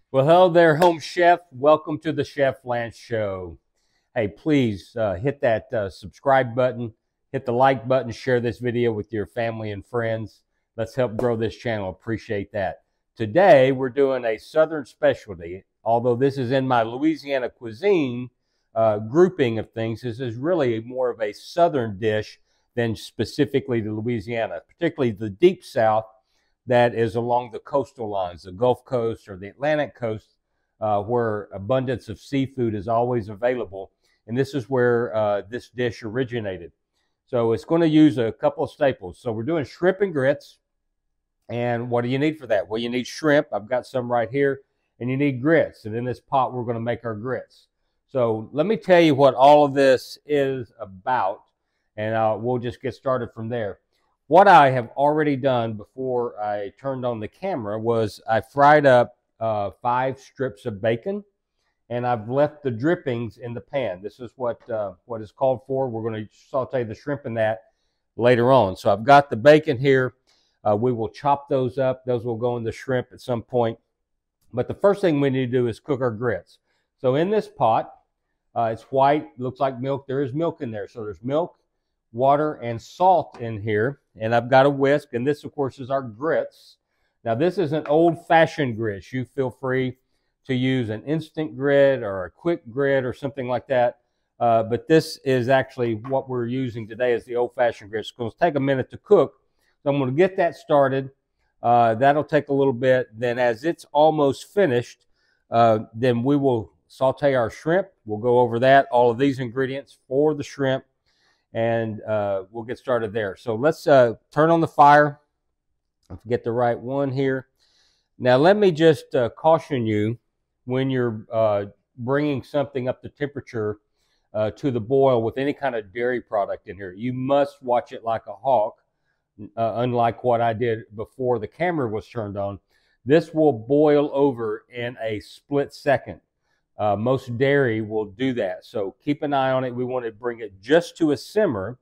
Well, hello there, home chef. Welcome to the Chef Lance Show. Hey, please hit that subscribe button, hit the like button, share this video with your family and friends. Let's help grow this channel. Appreciate that. Today, we're doing a Southern specialty. Although this is in my Louisiana cuisine grouping of things, this is really more of a Southern dish than specifically to Louisiana, particularly the Deep South that is along the coastal lines, the Gulf Coast or the Atlantic coast, where abundance of seafood is always available. And this is where this dish originated. So it's going to use a couple of staples. So we're doing shrimp and grits. And what do you need for that? Well, you need shrimp. I've got some right here. And you need grits. And in this pot, we're going to make our grits. So let me tell you what all of this is about. And we'll just get started from there. What I have already done before I turned on the camera was I fried up 5 strips of bacon, and I've left the drippings in the pan. This is what is called for. We're going to saute the shrimp in that later on. So I've got the bacon here. We will chop those up. Those will go in the shrimp at some point. But the first thing we need to do is cook our grits. So in this pot, it's white, looks like milk. There is milk in there. So there's milk, water, and salt in here. And I've got a whisk, and this, of course, is our grits. Now, this is an old-fashioned grits. You feel free to use an instant grit or a quick grit or something like that. But this is actually what we're using today is the old-fashioned grits. It's going to take a minute to cook. So I'm going to get that started. That'll take a little bit. Then as it's almost finished, then we will saute our shrimp. We'll go over that, all of these ingredients for the shrimp. And we'll get started there. So let's turn on the fire. I get the right one here. Now let me just caution you when you're bringing something up to temperature to the boil with any kind of dairy product in here. You must watch it like a hawk, unlike what I did before the camera was turned on. This will boil over in a split second. Most dairy will do that. So keep an eye on it. We want to bring it just to a simmer.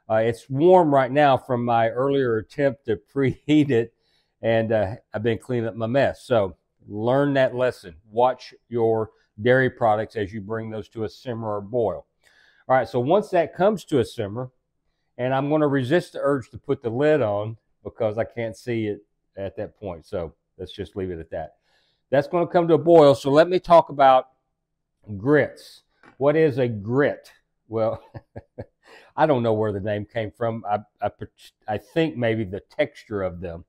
It's warm right now from my earlier attempt to preheat it, and I've been cleaning up my mess. So learn that lesson. Watch your dairy products as you bring those to a simmer or boil. All right, so once that comes to a simmer, and I'm going to resist the urge to put the lid on because I can't see it at that point. So let's just leave it at that. That's going to come to a boil. So let me talk about grits. What is a grit? Well, I don't know where the name came from. I think maybe the texture of them.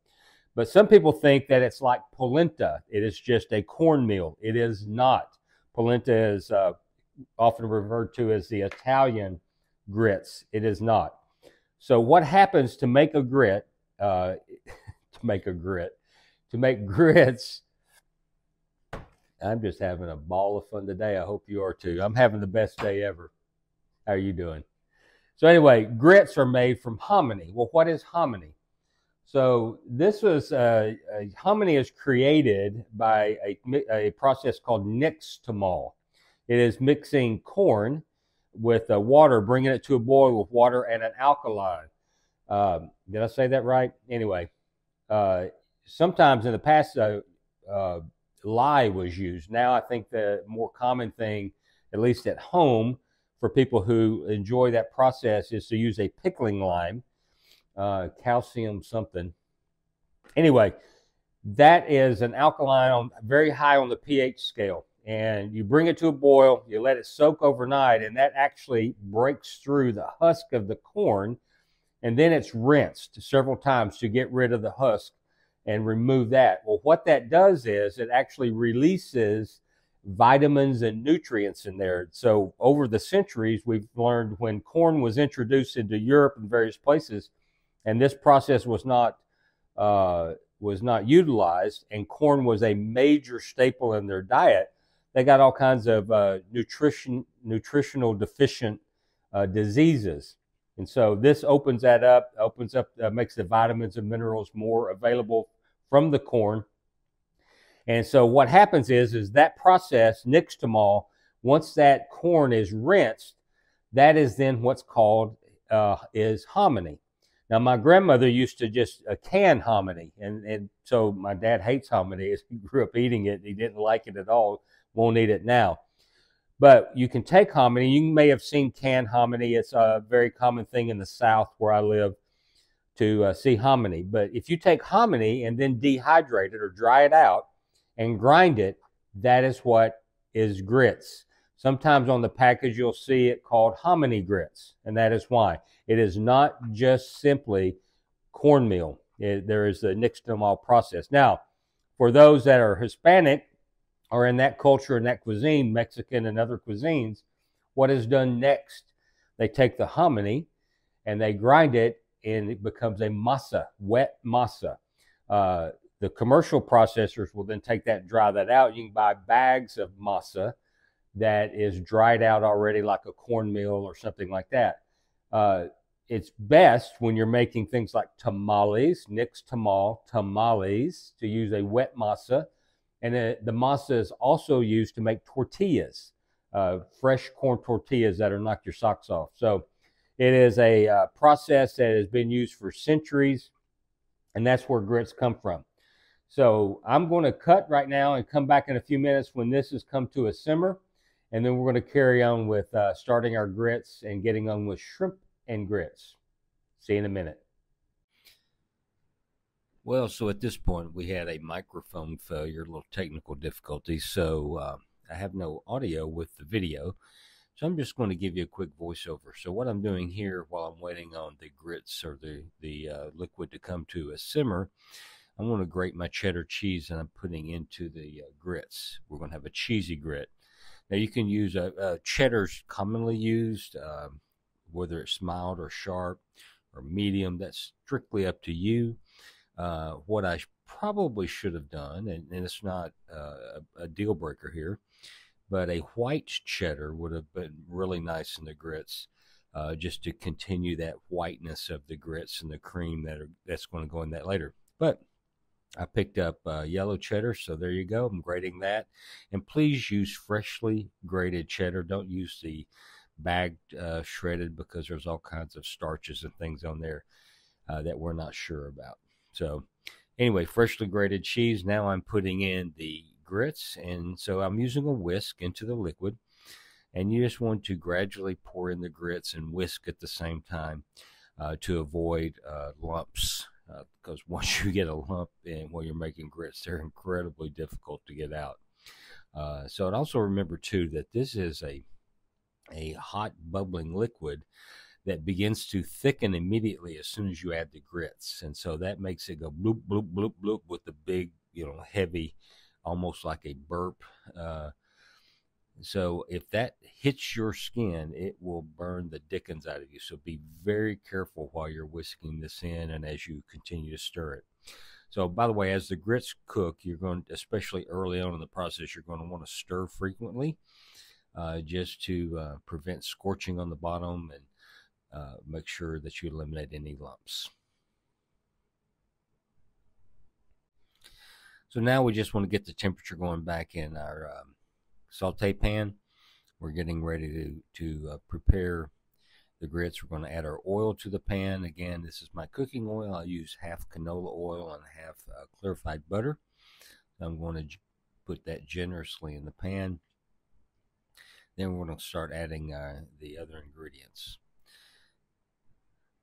But some people think that it's like polenta. It is just a cornmeal. It is not. Polenta is often referred to as the Italian grits. It is not. So what happens to make a grit, to make grits, I'm just having a ball of fun today. I hope you are too. I'm having the best day ever. How are you doing? So anyway, grits are made from hominy. Well, what is hominy? So this was, hominy is created by a process called nixtamal. It is mixing corn with water, bringing it to a boil with water and an alkali. Did I say that right? Anyway, sometimes in the past, lye was used. Now I think the more common thing, at least at home, for people who enjoy that process is to use a pickling lime, calcium something. Anyway, that is an alkaline very high on the pH scale. And you bring it to a boil, you let it soak overnight, and that actually breaks through the husk of the corn, and then it's rinsed several times to get rid of the husk and remove that. Well, what that does is it actually releases vitamins and nutrients in there. So over the centuries, we've learned when corn was introduced into Europe and various places, and this process was not utilized, and corn was a major staple in their diet, they got all kinds of nutritional deficient diseases. And so this opens that up, makes the vitamins and minerals more available from the corn. And so what happens is that process, nixtamal, once that corn is rinsed, that is then what's called is hominy. Now, my grandmother used to just can hominy, and so my dad hates hominy. He grew up eating it. He didn't like it at all. Won't eat it now. But you can take hominy. You may have seen canned hominy. It's a very common thing in the South where I live to see hominy. But if you take hominy and then dehydrate it or dry it out and grind it, that is what is grits. Sometimes on the package you'll see it called hominy grits, and that is why. It is not just simply cornmeal. There is a nixtamal process. Now, for those that are Hispanic or in that culture and that cuisine, Mexican and other cuisines, what is done next? They take the hominy and they grind it, and it becomes a masa, wet masa. The commercial processors will then take that and dry that out. You can buy bags of masa that is dried out already, like a cornmeal or something like that. It's best when you're making things like tamales, nixtamal tamales, to use a wet masa. And the masa is also used to make tortillas, fresh corn tortillas that'll knock your socks off. So it is a process that has been used for centuries, and that's where grits come from. So I'm going to cut right now and come back in a few minutes when this has come to a simmer, and then we're going to carry on with starting our grits and getting on with shrimp and grits. See you in a minute. Well, so at this point we had a microphone failure, a little technical difficulty, so I have no audio with the video. So I'm just going to give you a quick voiceover. So what I'm doing here while I'm waiting on the grits or the liquid to come to a simmer, I'm going to grate my cheddar cheese and I'm putting into the grits. We're going to have a cheesy grit. Now you can use cheddar's commonly used, whether it's mild or sharp or medium. That's strictly up to you. What I probably should have done, and it's not a deal breaker here, but a white cheddar would have been really nice in the grits, just to continue that whiteness of the grits and the cream that's going to go in that later. But I picked up yellow cheddar, so there you go. I'm grating that. And please use freshly grated cheddar. Don't use the bagged shredded, because there's all kinds of starches and things on there that we're not sure about. So anyway, freshly grated cheese. Now I'm putting in the grits, and so I'm using a whisk into the liquid, and you just want to gradually pour in the grits and whisk at the same time to avoid lumps, because once you get a lump in while you're making grits, they're incredibly difficult to get out. So and also remember too that this is a hot bubbling liquid that begins to thicken immediately as soon as you add the grits, and so that makes it go bloop bloop bloop bloop with the big, heavy, almost like a burp. So if that hits your skin, it will burn the dickens out of you. So be very careful while you're whisking this in and as you continue to stir it. So by the way, as the grits cook, you're going, especially early on in the process, you're going to want to stir frequently, just to prevent scorching on the bottom and make sure that you eliminate any lumps. So now we just want to get the temperature going back in our saute pan. We're getting ready to prepare the grits. We're going to add our oil to the pan. Again, this is my cooking oil. I use half canola oil and half clarified butter. I'm going to put that generously in the pan. Then we're going to start adding the other ingredients.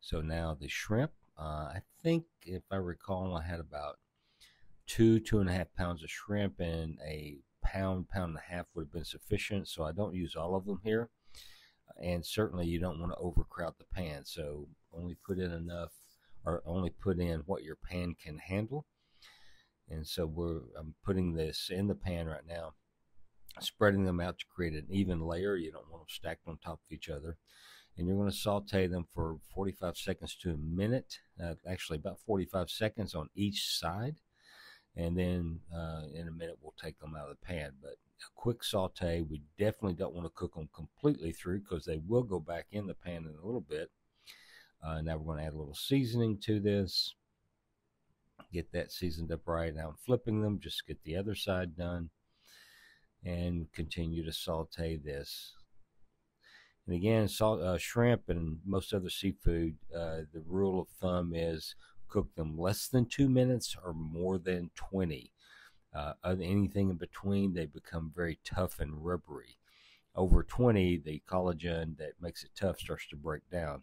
So now the shrimp, I think if I recall, I had about 2.5 pounds of shrimp, and a pound and a half would have been sufficient. So I don't use all of them here. And certainly you don't want to overcrowd the pan. So only put in enough, or only put in what your pan can handle. And so I'm putting this in the pan right now, spreading them out to create an even layer. You don't want them stacked on top of each other. And you're going to saute them for 45 seconds to a minute, actually about 45 seconds on each side. And then in a minute, we'll take them out of the pan. But a quick saute, we definitely don't want to cook them completely through, because they will go back in the pan in a little bit. Now we're going to add a little seasoning to this. Get that seasoned up right. Now I'm flipping them, just to get the other side done. And continue to saute this. And again, salt, shrimp and most other seafood, the rule of thumb is cook them less than 2 minutes or more than 20. Anything in between, they become very tough and rubbery. Over 20, the collagen that makes it tough starts to break down.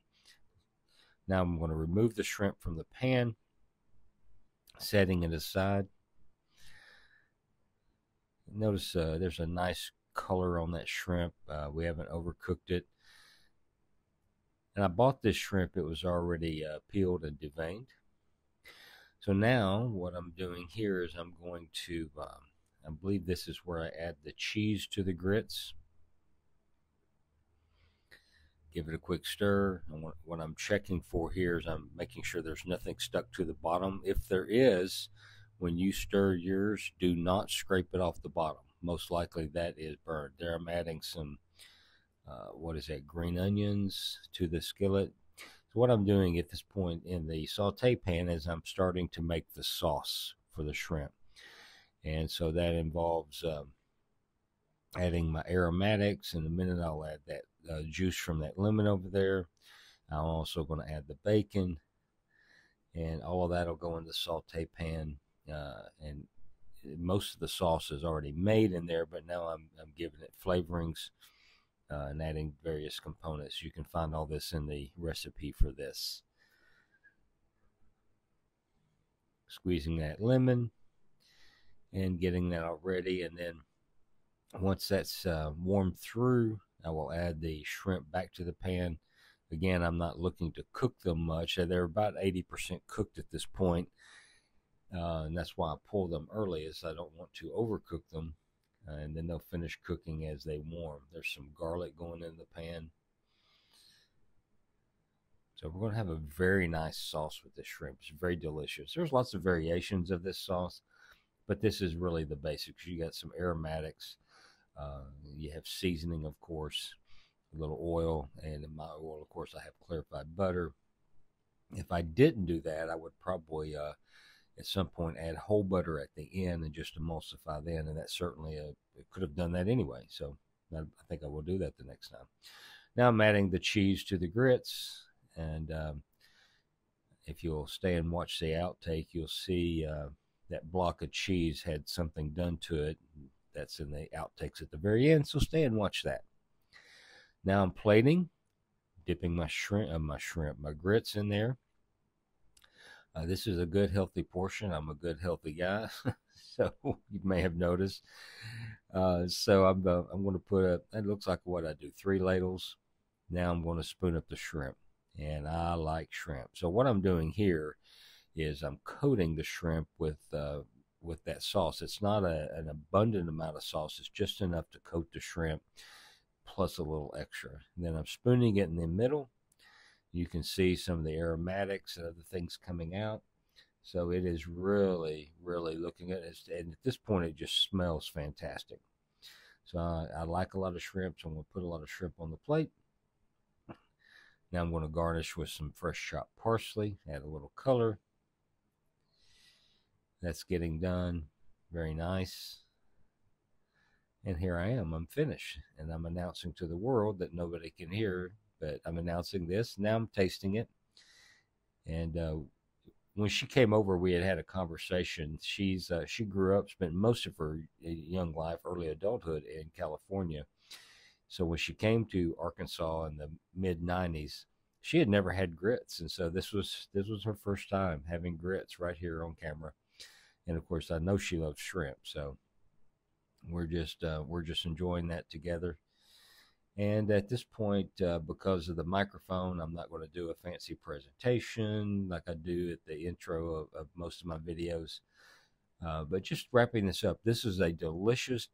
Now I'm going to remove the shrimp from the pan, setting it aside. Notice there's a nice color on that shrimp. We haven't overcooked it. And I bought this shrimp. It was already peeled and deveined. So now what I'm doing here is I'm going to, I believe this is where I add the cheese to the grits. Give it a quick stir. And what I'm checking for here is I'm making sure there's nothing stuck to the bottom. If there is, when you stir yours, do not scrape it off the bottom. Most likely that is burned. There I'm adding some, green onions to the skillet. So what I'm doing at this point in the saute pan is I'm starting to make the sauce for the shrimp. And so that involves adding my aromatics. In a minute I'll add that juice from that lemon over there. I'm also going to add the bacon, and all of that will go in the saute pan. And most of the sauce is already made in there, but now I'm giving it flavorings and adding various components. You can find all this in the recipe for this. Squeezing that lemon and getting that all ready, and then once that's warmed through, I will add the shrimp back to the pan. Again, I'm not looking to cook them much. They're about 80% cooked at this point, and that's why I pull them early, is I don't want to overcook them, and then they'll finish cooking as they warm. There's some garlic going in the pan. So we're going to have a very nice sauce with this shrimp. It's very delicious. There's lots of variations of this sauce, but this is really the basics. You got some aromatics. You have seasoning, of course, a little oil, and in my oil, of course, I have clarified butter. If I didn't do that, I would probably at some point add whole butter at the end and just emulsify then, and that certainly could have done that anyway. So I think I will do that the next time. Now I'm adding the cheese to the grits, and if you'll stay and watch the outtake, you'll see that block of cheese had something done to it. That's in the outtakes at the very end, so stay and watch that. Now I'm plating, dipping my grits in there. This is a good healthy portion. I'm a good healthy guy, so you may have noticed. So I'm going to put it looks like what I do, 3 ladles. Now I'm going to spoon up the shrimp, and I like shrimp. So what I'm doing here is I'm coating the shrimp with that sauce. It's not an abundant amount of sauce. It's just enough to coat the shrimp, plus a little extra. And then I'm spooning it in the middle. You can see some of the aromatics and other things coming out. So it is really, really looking at it. And at this point, it just smells fantastic. So I like a lot of shrimp, so I'm going to put a lot of shrimp on the plate. Now I'm going to garnish with some fresh chopped parsley, add a little color. That's getting done. Very nice. And here I am. I'm finished. And I'm announcing to the world that nobody can hear, but I'm announcing this. Now I'm tasting it. And when she came over, we had a conversation. She grew up, spent most of her young life, early adulthood in California. So when she came to Arkansas in the mid-90s, she had never had grits. And so this was her first time having grits right here on camera. And of course, I know she loves shrimp, so we're just enjoying that together. And at this point, because of the microphone, I'm not going to do a fancy presentation like I do at the intro of most of my videos. But just wrapping this up, this is a delicious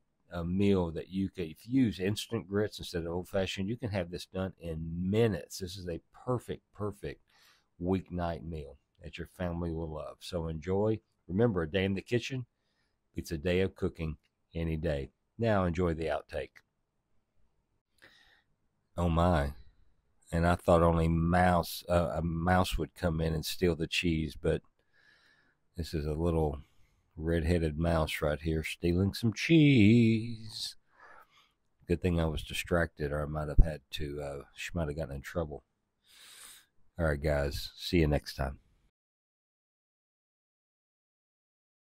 meal that you can, if you use instant grits instead of old-fashioned, you can have this done in minutes. This is a perfect weeknight meal that your family will love. So enjoy. Remember, a day in the kitchen, it's a day of cooking any day. Now enjoy the outtake. Oh my. And I thought only a mouse would come in and steal the cheese, but this is a little red-headed mouse right here stealing some cheese. Good thing I was distracted, or I might have had to, she might have gotten in trouble. All right, guys. See you next time.